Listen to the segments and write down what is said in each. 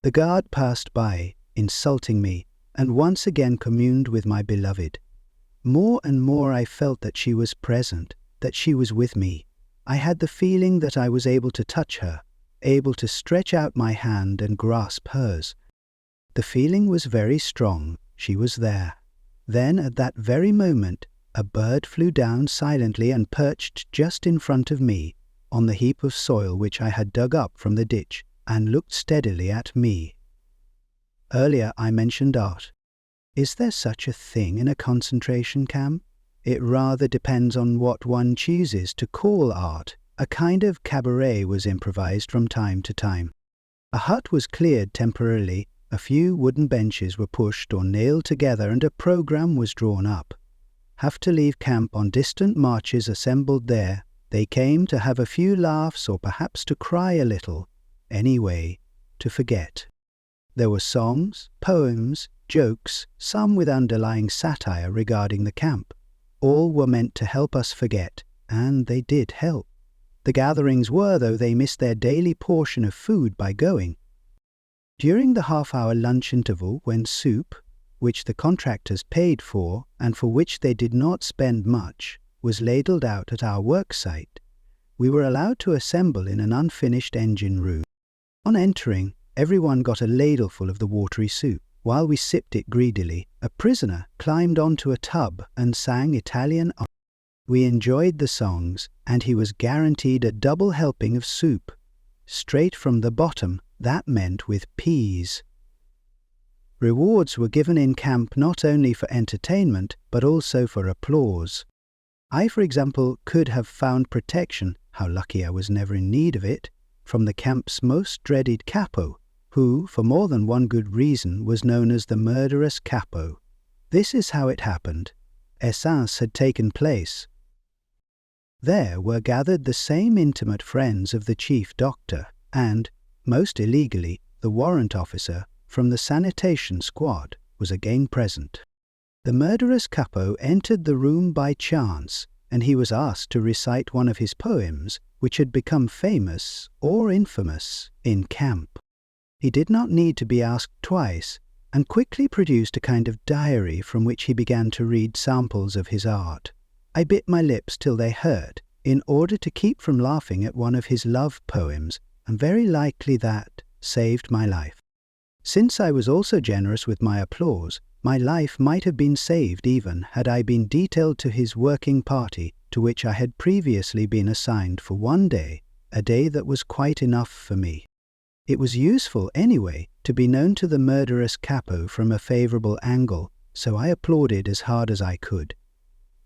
The guard passed by, insulting me, and once again communed with my beloved. More and more I felt that she was present, that she was with me. I had the feeling that I was able to touch her, able to stretch out my hand and grasp hers. The feeling was very strong. She was there. Then, at that very moment, a bird flew down silently and perched just in front of me, on the heap of soil which I had dug up from the ditch, and looked steadily at me. Earlier I mentioned art. Is there such a thing in a concentration camp? It rather depends on what one chooses to call art. A kind of cabaret was improvised from time to time. A hut was cleared temporarily, a few wooden benches were pushed or nailed together, and a program was drawn up. Have to leave camp on distant marches assembled there. They came to have a few laughs or perhaps to cry a little. Anyway, to forget. There were songs, poems, jokes, some with underlying satire regarding the camp. All were meant to help us forget, and they did help. The gatherings were, though they missed their daily portion of food by going. During the half-hour lunch interval, when soup, which the contractors paid for, and for which they did not spend much, was ladled out at our work site, we were allowed to assemble in an unfinished engine room. On entering, everyone got a ladleful of the watery soup. While we sipped it greedily, a prisoner climbed onto a tub and sang Italian art. We enjoyed the songs, and he was guaranteed a double helping of soup. Straight from the bottom, that meant with peas. Rewards were given in camp not only for entertainment, but also for applause. I, for example, could have found protection, how lucky I was never in need of it, from the camp's most dreaded capo, who, for more than one good reason, was known as the murderous capo. This is how it happened. Essence had taken place. There were gathered the same intimate friends of the chief doctor, and, most illegally, the warrant officer from the sanitation squad was again present. The murderous capo entered the room by chance, and he was asked to recite one of his poems, which had become famous or infamous in camp. He did not need to be asked twice, and quickly produced a kind of diary from which he began to read samples of his art. I bit my lips till they hurt, in order to keep from laughing at one of his love poems, and very likely that saved my life. Since I was also generous with my applause, my life might have been saved even had I been detailed to his working party, to which I had previously been assigned for one day, a day that was quite enough for me. It was useful, anyway, to be known to the murderous capo from a favourable angle, so I applauded as hard as I could.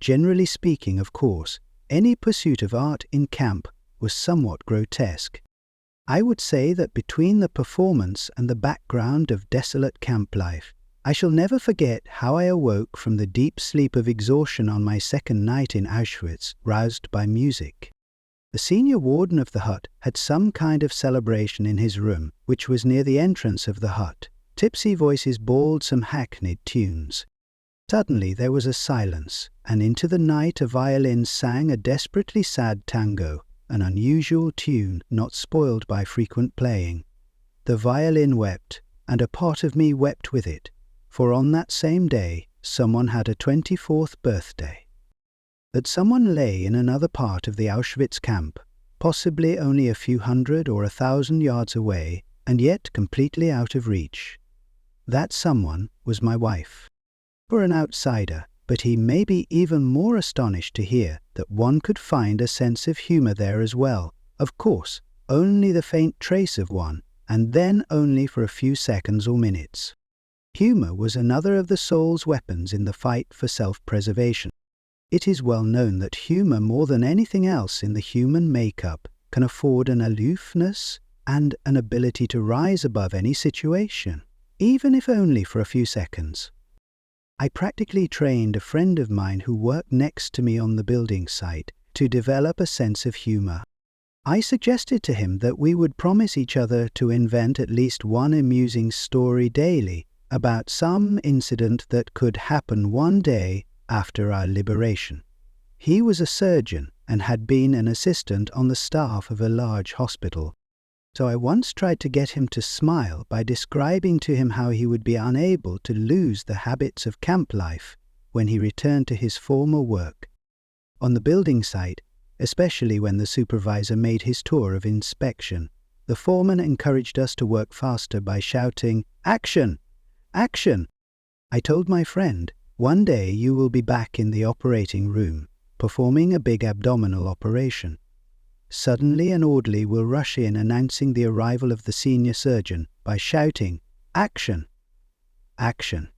Generally speaking, of course, any pursuit of art in camp was somewhat grotesque. I would say that between the performance and the background of desolate camp life, I shall never forget how I awoke from the deep sleep of exhaustion on my second night in Auschwitz, roused by music. The senior warden of the hut had some kind of celebration in his room, which was near the entrance of the hut. Tipsy voices bawled some hackneyed tunes. Suddenly there was a silence, and into the night a violin sang a desperately sad tango, an unusual tune not spoiled by frequent playing. The violin wept, and a part of me wept with it, for on that same day someone had a 24th birthday. That someone lay in another part of the Auschwitz camp, possibly only a few hundred or 1,000 yards away, and yet completely out of reach. That someone was my wife. For an outsider, but he may be even more astonished to hear that one could find a sense of humour there as well. Of course, only the faint trace of one, and then only for a few seconds or minutes. Humour was another of the soul's weapons in the fight for self-preservation. It is well known that humour, more than anything else in the human makeup, can afford an aloofness and an ability to rise above any situation, even if only for a few seconds. I practically trained a friend of mine who worked next to me on the building site to develop a sense of humour. I suggested to him that we would promise each other to invent at least one amusing story daily about some incident that could happen one day after our liberation. He was a surgeon and had been an assistant on the staff of a large hospital. So I once tried to get him to smile by describing to him how he would be unable to lose the habits of camp life when he returned to his former work. On the building site, especially when the supervisor made his tour of inspection, the foreman encouraged us to work faster by shouting, "Action! Action!" I told my friend, "One day you will be back in the operating room, performing a big abdominal operation. Suddenly an orderly will rush in announcing the arrival of the senior surgeon by shouting, 'Action! Action!'"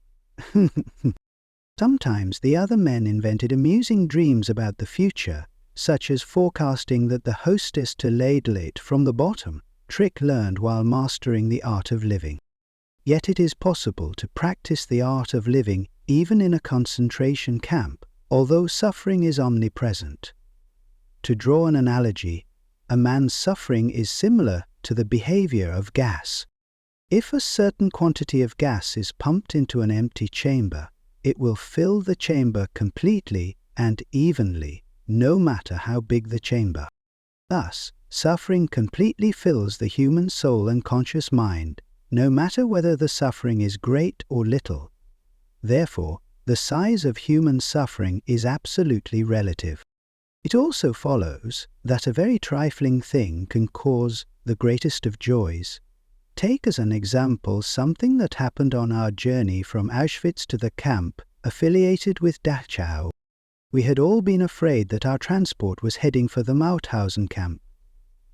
Sometimes the other men invented amusing dreams about the future, such as forecasting that the hostess to ladle it from the bottom, trick learned while mastering the art of living. Yet it is possible to practice the art of living even in a concentration camp, although suffering is omnipresent. To draw an analogy, a man's suffering is similar to the behavior of gas. If a certain quantity of gas is pumped into an empty chamber, it will fill the chamber completely and evenly, no matter how big the chamber. Thus, suffering completely fills the human soul and conscious mind, no matter whether the suffering is great or little. Therefore, the size of human suffering is absolutely relative. It also follows that a very trifling thing can cause the greatest of joys. Take as an example something that happened on our journey from Auschwitz to the camp affiliated with Dachau. We had all been afraid that our transport was heading for the Mauthausen camp.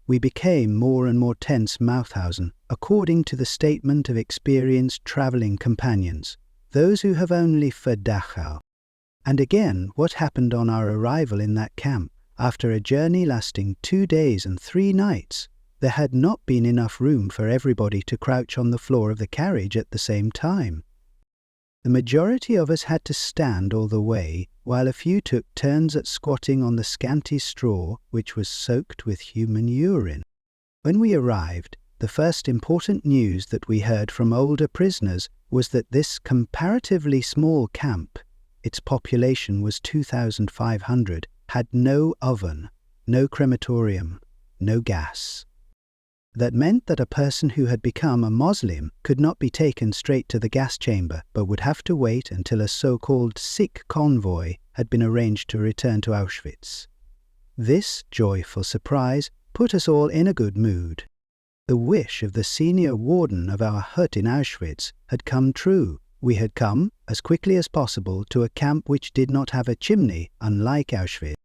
We became more and more tense Mauthausen, according to the statement of experienced traveling companions, those who have only for Dachau. And again, what happened on our arrival in that camp? After a journey lasting 2 days and 3 nights, there had not been enough room for everybody to crouch on the floor of the carriage at the same time. The majority of us had to stand all the way, while a few took turns at squatting on the scanty straw which was soaked with human urine. When we arrived, the first important news that we heard from older prisoners was that this comparatively small camp, its population was 2,500, had no oven, no crematorium, no gas. That meant that a person who had become a Muslim could not be taken straight to the gas chamber, but would have to wait until a so-called sick convoy had been arranged to return to Auschwitz. This joyful surprise put us all in a good mood. The wish of the senior warden of our hut in Auschwitz had come true. We had come, as quickly as possible, to a camp which did not have a chimney, unlike Auschwitz.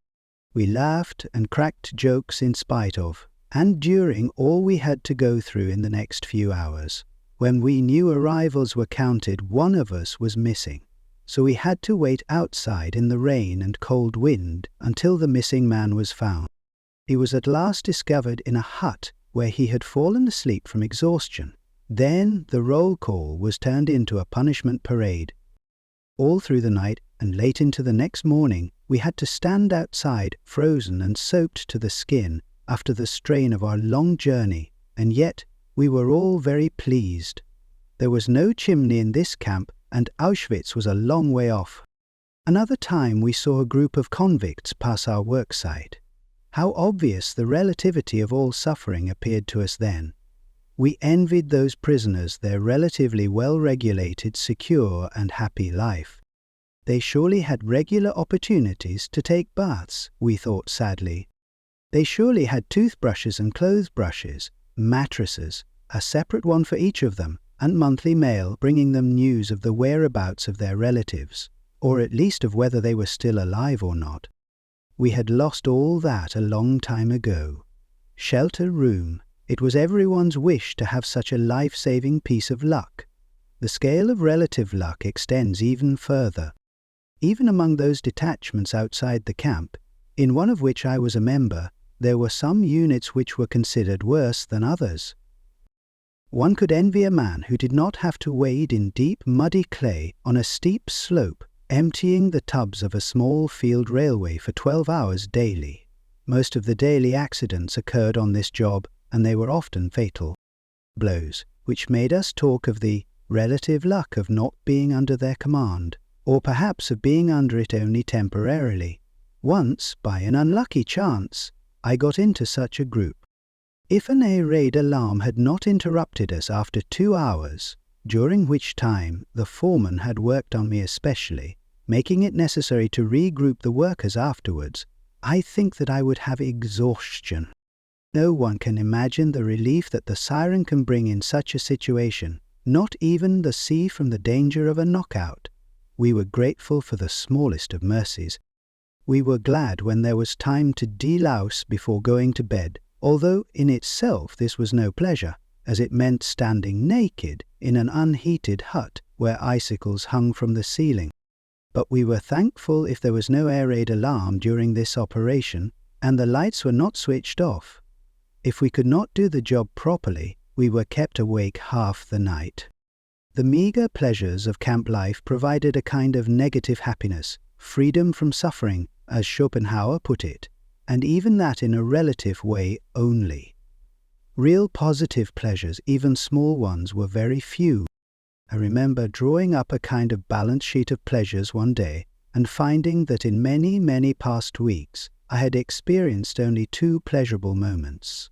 We laughed and cracked jokes in spite of, and during all we had to go through in the next few hours. When we new arrivals were counted, one of us was missing, so we had to wait outside in the rain and cold wind until the missing man was found. He was at last discovered in a hut where he had fallen asleep from exhaustion. Then the roll call was turned into a punishment parade. All through the night and late into the next morning, we had to stand outside, frozen and soaked to the skin, after the strain of our long journey, and yet we were all very pleased. There was no chimney in this camp, and Auschwitz was a long way off. Another time we saw a group of convicts pass our work site. How obvious the relativity of all suffering appeared to us then. We envied those prisoners their relatively well-regulated, secure and happy life. They surely had regular opportunities to take baths, we thought sadly. They surely had toothbrushes and clothes brushes, mattresses, a separate one for each of them, and monthly mail bringing them news of the whereabouts of their relatives, or at least of whether they were still alive or not. We had lost all that a long time ago. Shelter, room, it was everyone's wish to have such a life-saving piece of luck. The scale of relative luck extends even further. Even among those detachments outside the camp, in one of which I was a member, there were some units which were considered worse than others. One could envy a man who did not have to wade in deep, muddy clay on a steep slope, emptying the tubs of a small field railway for 12 hours daily. Most of the daily accidents occurred on this job, and they were often fatal blows, which made us talk of the relative luck of not being under their command, or perhaps of being under it only temporarily. Once, by an unlucky chance, I got into such a group. If an air raid alarm had not interrupted us after 2 hours, during which time the foreman had worked on me especially, making it necessary to regroup the workers afterwards, I think that I would have exhaustion. No one can imagine the relief that the siren can bring in such a situation, not even the sea from the danger of a knockout. We were grateful for the smallest of mercies. We were glad when there was time to delouse before going to bed, although in itself this was no pleasure, as it meant standing naked in an unheated hut where icicles hung from the ceiling. But we were thankful if there was no air raid alarm during this operation, and the lights were not switched off. If we could not do the job properly, we were kept awake half the night. The meagre pleasures of camp life provided a kind of negative happiness, freedom from suffering, as Schopenhauer put it, and even that in a relative way only. Real positive pleasures, even small ones, were very few. I remember drawing up a kind of balance sheet of pleasures one day and finding that in many, many past weeks I had experienced only 2 pleasurable moments.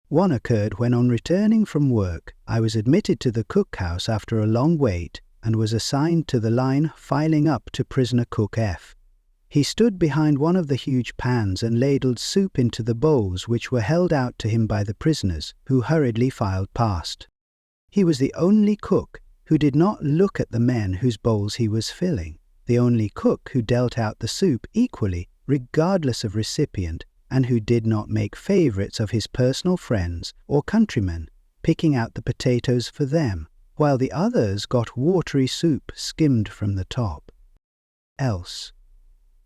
One occurred when, on returning from work, I was admitted to the cookhouse after a long wait and was assigned to the line filing up to prisoner cook F. He stood behind one of the huge pans and ladled soup into the bowls which were held out to him by the prisoners, who hurriedly filed past. He was the only cook who did not look at the men whose bowls he was filling, the only cook who dealt out the soup equally, regardless of recipient, and who did not make favourites of his personal friends or countrymen, picking out the potatoes for them, while the others got watery soup skimmed from the top. Else,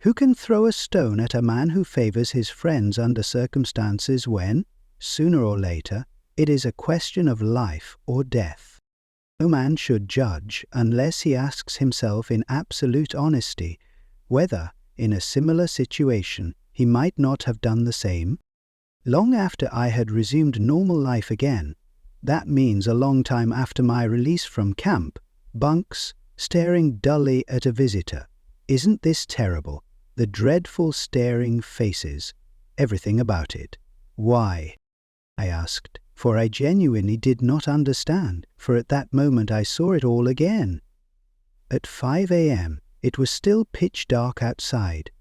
who can throw a stone at a man who favours his friends under circumstances when, sooner or later, it is a question of life or death? No man should judge unless he asks himself in absolute honesty whether, in a similar situation, he might not have done the same. Long after I had resumed normal life again, that means a long time after my release from camp, bunks, staring dully at a visitor. Isn't this terrible? The dreadful staring faces, everything about it. Why? I asked, for I genuinely did not understand, for at that moment I saw it all again. At 5 a.m. it was still pitch dark outside.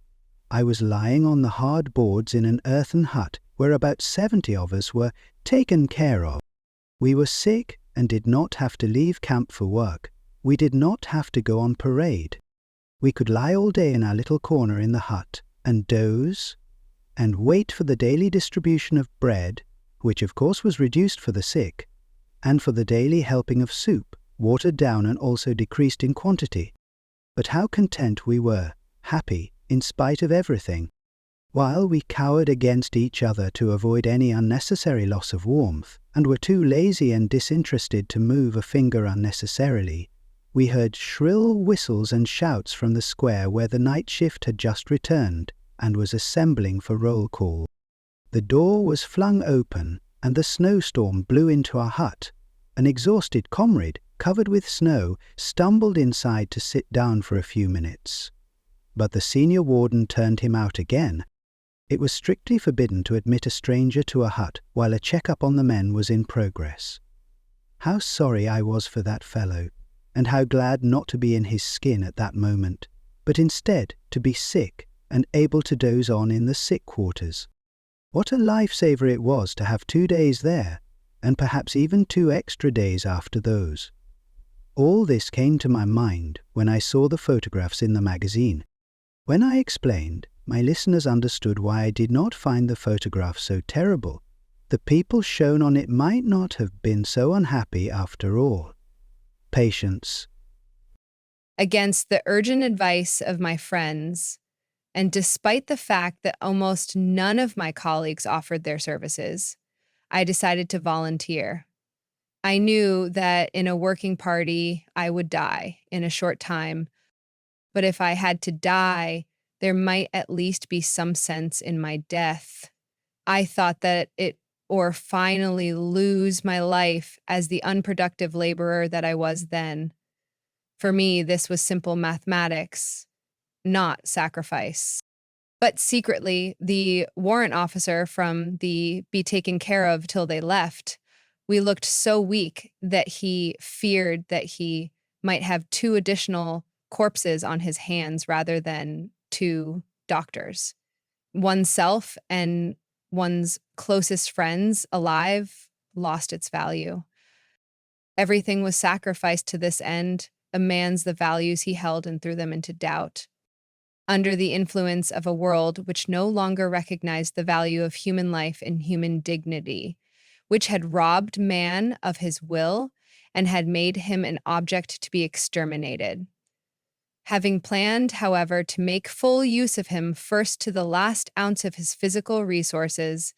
I was lying on the hard boards in an earthen hut where about 70 of us were taken care of. We were sick and did not have to leave camp for work. We did not have to go on parade. We could lie all day in our little corner in the hut and doze and wait for the daily distribution of bread, which of course was reduced for the sick, and for the daily helping of soup, watered down and also decreased in quantity. But how content we were, happy, in spite of everything. While we cowered against each other to avoid any unnecessary loss of warmth, and were too lazy and disinterested to move a finger unnecessarily, we heard shrill whistles and shouts from the square where the night shift had just returned and was assembling for roll call. The door was flung open, and the snowstorm blew into our hut. An exhausted comrade, covered with snow, stumbled inside to sit down for a few minutes. But the senior warden turned him out again. It was strictly forbidden to admit a stranger to a hut while a check-up on the men was in progress. How sorry I was for that fellow, and how glad not to be in his skin at that moment, but instead to be sick and able to doze on in the sick quarters. What a lifesaver it was to have 2 days there, and perhaps even 2 extra days after those. All this came to my mind when I saw the photographs in the magazine. When I explained, my listeners understood why I did not find the photograph so terrible. The people shown on it might not have been so unhappy after all. Patience. Against the urgent advice of my friends, and despite the fact that almost none of my colleagues offered their services, I decided to volunteer. I knew that in a working party, I would die in a short time, but if I had to die, there might at least be some sense in my death. I thought that or finally lose my life as the unproductive laborer that I was then. For me, this was simple mathematics, not sacrifice. But secretly, the warrant officer from the be taken care of till they left, we looked so weak that he feared that he might have two additional corpses on his hands rather than two doctors. Oneself and one's closest friends alive lost its value. Everything was sacrificed to this end, a man's the values he held and threw them into doubt. Under the influence of a world which no longer recognized the value of human life and human dignity, which had robbed man of his will and had made him an object to be exterminated. Having planned, however, to make full use of him first to the last ounce of his physical resources,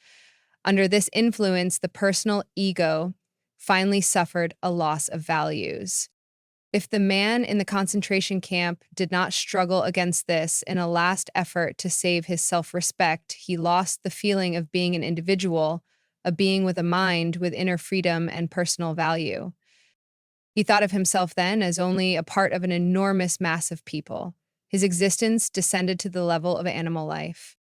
under this influence, the personal ego finally suffered a loss of values. If the man in the concentration camp did not struggle against this in a last effort to save his self respect, he lost the feeling of being an individual, a being with a mind, with inner freedom and personal value. He thought of himself then as only a part of an enormous mass of people. His existence descended to the level of animal life.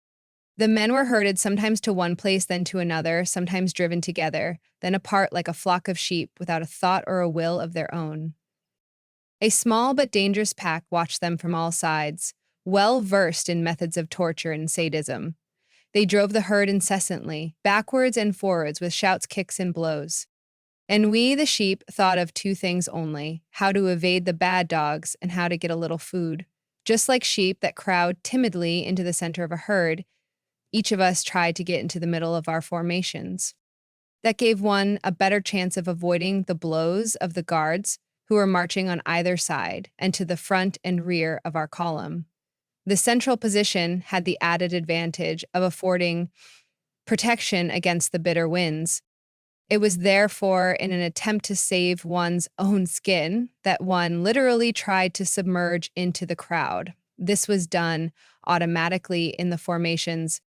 The men were herded sometimes to one place, then to another, sometimes driven together, then apart like a flock of sheep without a thought or a will of their own. A small but dangerous pack watched them from all sides, well versed in methods of torture and sadism. They drove the herd incessantly, backwards and forwards with shouts, kicks, and blows. And we, the sheep, thought of two things only: how to evade the bad dogs and how to get a little food. Just like sheep that crowd timidly into the center of a herd, each of us tried to get into the middle of our formations. That gave one a better chance of avoiding the blows of the guards who were marching on either side and to the front and rear of our column. The central position had the added advantage of affording protection against the bitter winds. It was therefore in an attempt to save one's own skin that one literally tried to submerge into the crowd. This was done automatically in the formations,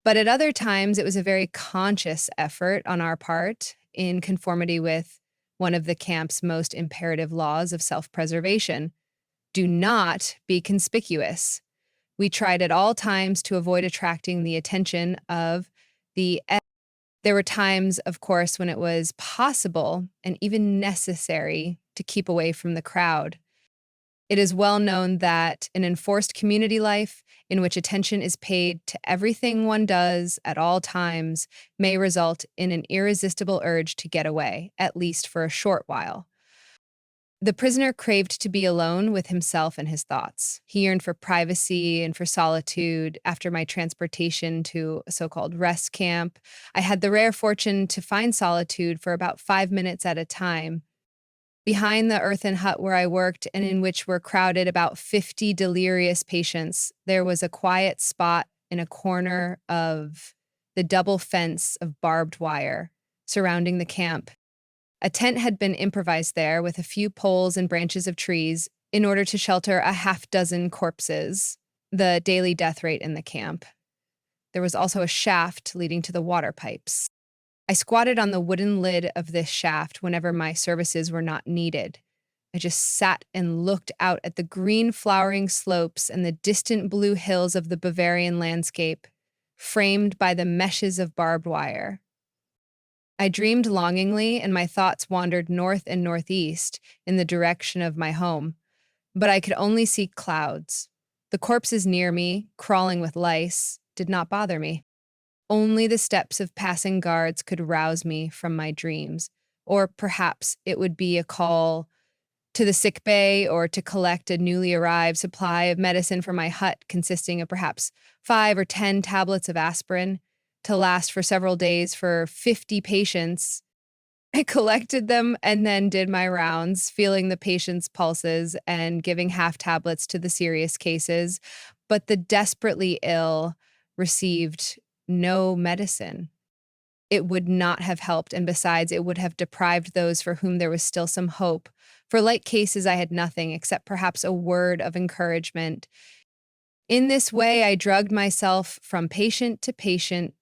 but at other times it was a very conscious effort on our part in conformity with one of the camp's most imperative laws of self-preservation. Do not be conspicuous. We tried at all times to avoid attracting the attention of the. There were times, of course, when it was possible and even necessary to keep away from the crowd. It is well known that an enforced community life in which attention is paid to everything one does at all times may result in an irresistible urge to get away, at least for a short while. The prisoner craved to be alone with himself and his thoughts. He yearned for privacy and for solitude. After my transportation to a so-called rest camp, I had the rare fortune to find solitude for about 5 minutes at a time. Behind the earthen hut where I worked and in which were crowded about 50 delirious patients, there was a quiet spot in a corner of the double fence of barbed wire surrounding the camp. A tent had been improvised there with a few poles and branches of trees in order to shelter a half-dozen corpses, the daily death rate in the camp. There was also a shaft leading to the water pipes. I squatted on the wooden lid of this shaft whenever my services were not needed. I just sat and looked out at the green flowering slopes and the distant blue hills of the Bavarian landscape, framed by the meshes of barbed wire. I dreamed longingly, and my thoughts wandered north and northeast in the direction of my home, but I could only see clouds. The corpses near me, crawling with lice, did not bother me. Only the steps of passing guards could rouse me from my dreams, or perhaps it would be a call to the sick bay or to collect a newly arrived supply of medicine for my hut, consisting of perhaps 5 or 10 tablets of aspirin to last for several days for 50 patients. I collected them and then did my rounds, feeling the patients' pulses and giving half tablets to the serious cases. But the desperately ill received no medicine. It would not have helped, and besides, it would have deprived those for whom there was still some hope. For like cases, I had nothing except perhaps a word of encouragement. In this way, I drugged myself from patient to patient,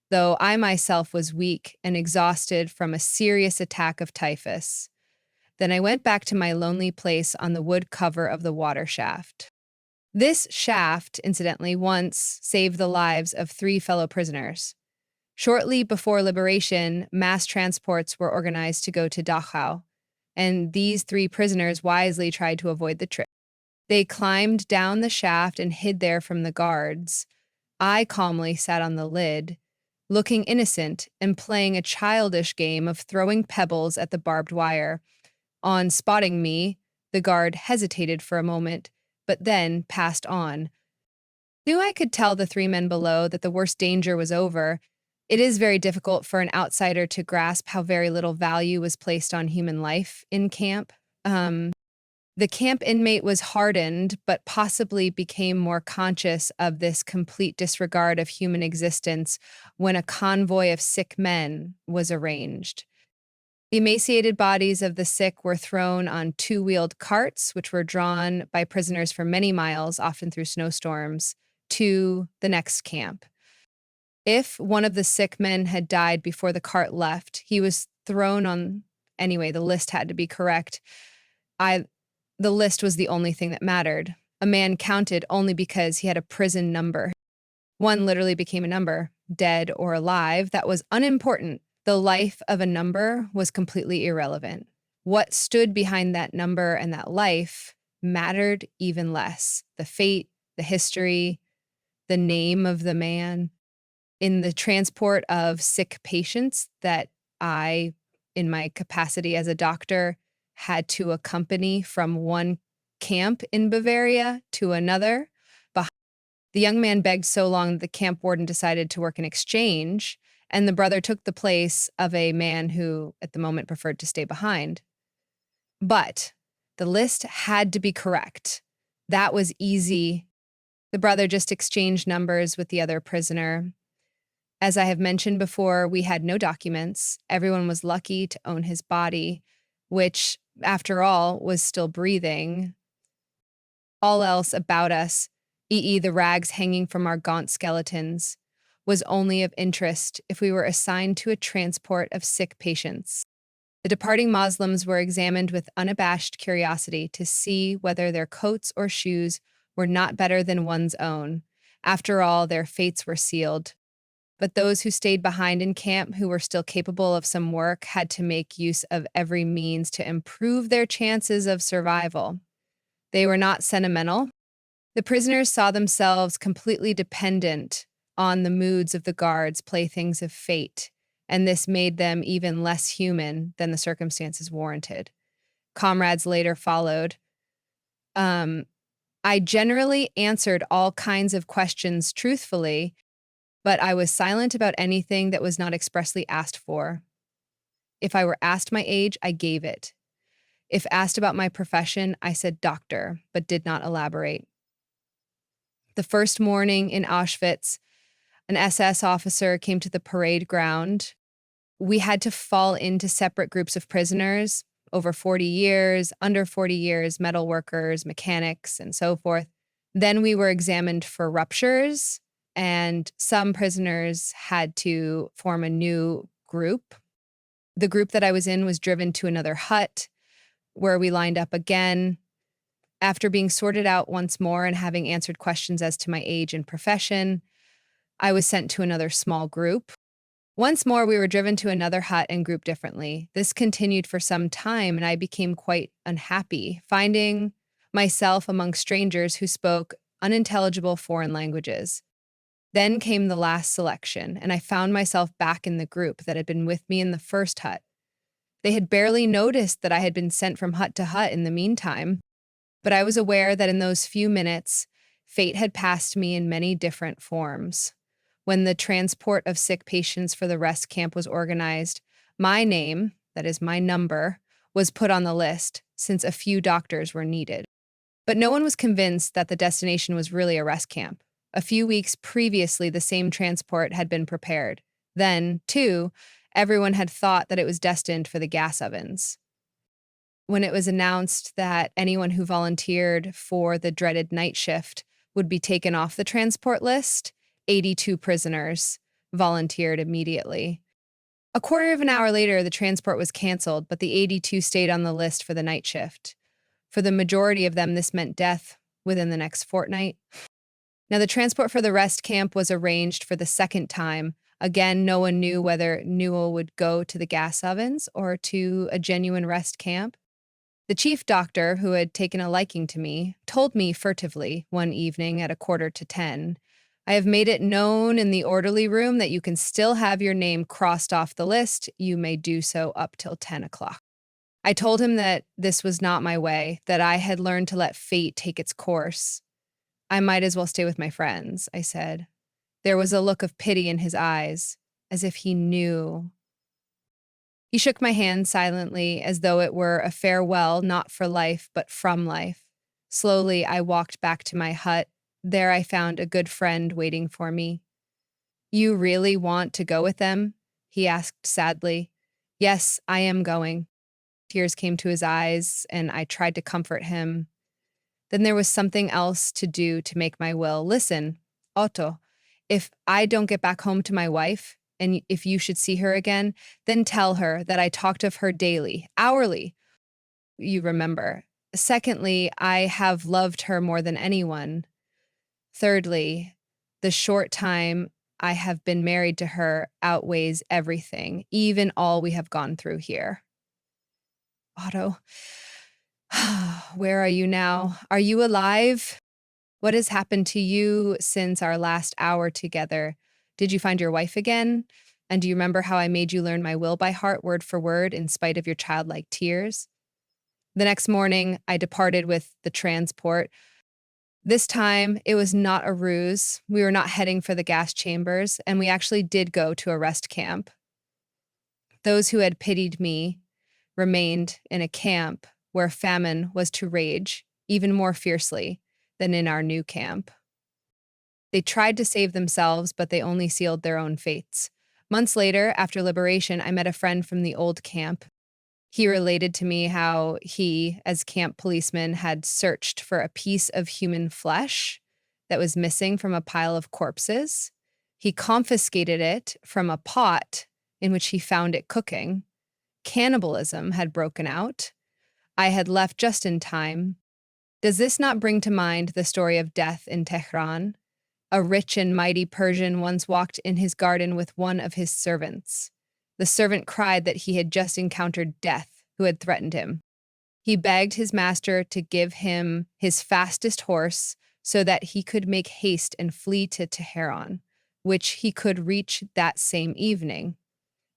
though I myself was weak and exhausted from a serious attack of typhus. Then I went back to my lonely place on the wood cover of the water shaft. This shaft, incidentally, once saved the lives of 3 fellow prisoners. Shortly before liberation, mass transports were organized to go to Dachau, and these 3 prisoners wisely tried to avoid the trip. They climbed down the shaft and hid there from the guards. I calmly sat on the lid, looking innocent and playing a childish game of throwing pebbles at the barbed wire. On spotting me, the guard hesitated for a moment, but then passed on. Knew I could tell the 3 men below that the worst danger was over. It is very difficult for an outsider to grasp how very little value was placed on human life in camp. The camp inmate was hardened, but possibly became more conscious of this complete disregard of human existence when a convoy of sick men was arranged. The emaciated bodies of the sick were thrown on 2-wheeled carts, which were drawn by prisoners for many miles, often through snowstorms, to the next camp. If one of the sick men had died before the cart left, he was thrown on. Anyway, the list had to be correct. The list was the only thing that mattered. A man counted only because he had a prison number. One literally became a number, dead or alive. That was unimportant. The life of a number was completely irrelevant. What stood behind that number and that life mattered even less. The fate, the history, the name of the man. In the transport of sick patients that I, in my capacity as a doctor, had to accompany from one camp in Bavaria to another. The young man begged so long that the camp warden decided to work an exchange, and the brother took the place of a man who, at the moment, preferred to stay behind. But the list had to be correct. That was easy. The brother just exchanged numbers with the other prisoner. As I have mentioned before, we had no documents. Everyone was lucky to own his body, which, after all, was still breathing. All else about us, e.e. the rags hanging from our gaunt skeletons, was only of interest if we were assigned to a transport of sick patients. The departing Moslems were examined with unabashed curiosity to see whether their coats or shoes were not better than one's own. After all, their fates were sealed. But those who stayed behind in camp, who were still capable of some work, had to make use of every means to improve their chances of survival. They were not sentimental. The prisoners saw themselves completely dependent on the moods of the guards, playthings of fate, and this made them even less human than the circumstances warranted. Comrades later followed. I generally answered all kinds of questions truthfully, but I was silent about anything that was not expressly asked for. If I were asked my age, I gave it. If asked about my profession, I said doctor, but did not elaborate. The first morning in Auschwitz, an SS officer came to the parade ground. We had to fall into separate groups of prisoners, over 40 years, under 40 years, metal workers, mechanics, and so forth. Then we were examined for ruptures, and some prisoners had to form a new group. The group that I was in was driven to another hut where we lined up again. After being sorted out once more and having answered questions as to my age and profession, I was sent to another small group. Once more, we were driven to another hut and grouped differently. This continued for some time, and I became quite unhappy, finding myself among strangers who spoke unintelligible foreign languages. Then came the last selection, and I found myself back in the group that had been with me in the first hut. They had barely noticed that I had been sent from hut to hut in the meantime, but I was aware that in those few minutes, fate had passed me in many different forms. When the transport of sick patients for the rest camp was organized, my name, that is my number, was put on the list, since a few doctors were needed. But no one was convinced that the destination was really a rest camp. A few weeks previously, the same transport had been prepared. Then, too, everyone had thought that it was destined for the gas ovens. When it was announced that anyone who volunteered for the dreaded night shift would be taken off the transport list, 82 prisoners volunteered immediately. A quarter of an hour later, the transport was canceled, but the 82 stayed on the list for the night shift. For the majority of them, this meant death within the next fortnight. Now, the transport for the rest camp was arranged for the second time. Again, no one knew whether Newell would go to the gas ovens or to a genuine rest camp. The chief doctor, who had taken a liking to me, told me furtively one evening at 9:45, "I have made it known in the orderly room that you can still have your name crossed off the list. You may do so up till 10 o'clock." I told him that this was not my way, that I had learned to let fate take its course. "I might as well stay with my friends," I said. There was a look of pity in his eyes, as if he knew. He shook my hand silently, as though it were a farewell not for life, but from life. Slowly, I walked back to my hut. There I found a good friend waiting for me. "You really want to go with them?" he asked sadly. "Yes, I am going." Tears came to his eyes, and I tried to comfort him. Then there was something else to do to make my will. "Listen, Otto, if I don't get back home to my wife, and if you should see her again, then tell her that I talked of her daily, hourly. You remember. Secondly, I have loved her more than anyone. Thirdly, the short time I have been married to her outweighs everything, even all we have gone through here." "Otto, where are you now? Are you alive? What has happened to you since our last hour together? Did you find your wife again? And do you remember how I made you learn my will by heart, word for word, in spite of your childlike tears?" The next morning, I departed with the transport. This time, it was not a ruse. We were not heading for the gas chambers, and we actually did go to a rest camp. Those who had pitied me remained in a camp where famine was to rage even more fiercely than in our new camp. They tried to save themselves, but they only sealed their own fates. Months later, after liberation, I met a friend from the old camp. He related to me how he, as camp policeman, had searched for a piece of human flesh that was missing from a pile of corpses. He confiscated it from a pot in which he found it cooking. Cannibalism had broken out. I had left just in time. Does this not bring to mind the story of death in Tehran? A rich and mighty Persian once walked in his garden with one of his servants. The servant cried that he had just encountered death, who had threatened him. He begged his master to give him his fastest horse so that he could make haste and flee to Tehran, which he could reach that same evening.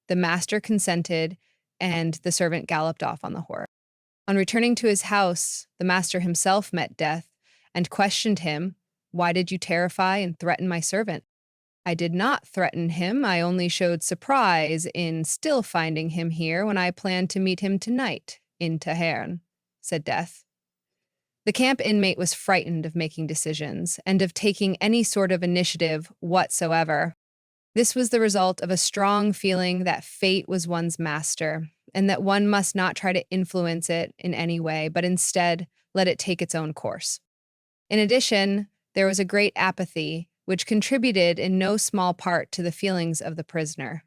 The master consented, and the servant galloped off on the horse. On returning to his house, the master himself met Death and questioned him, "Why did you terrify and threaten my servant?" "I did not threaten him. I only showed surprise in still finding him here when I planned to meet him tonight in Tehran," said Death. The camp inmate was frightened of making decisions and of taking any sort of initiative whatsoever. This was the result of a strong feeling that fate was one's master, and that one must not try to influence it in any way, but instead let it take its own course. In addition, there was a great apathy, which contributed in no small part to the feelings of the prisoner.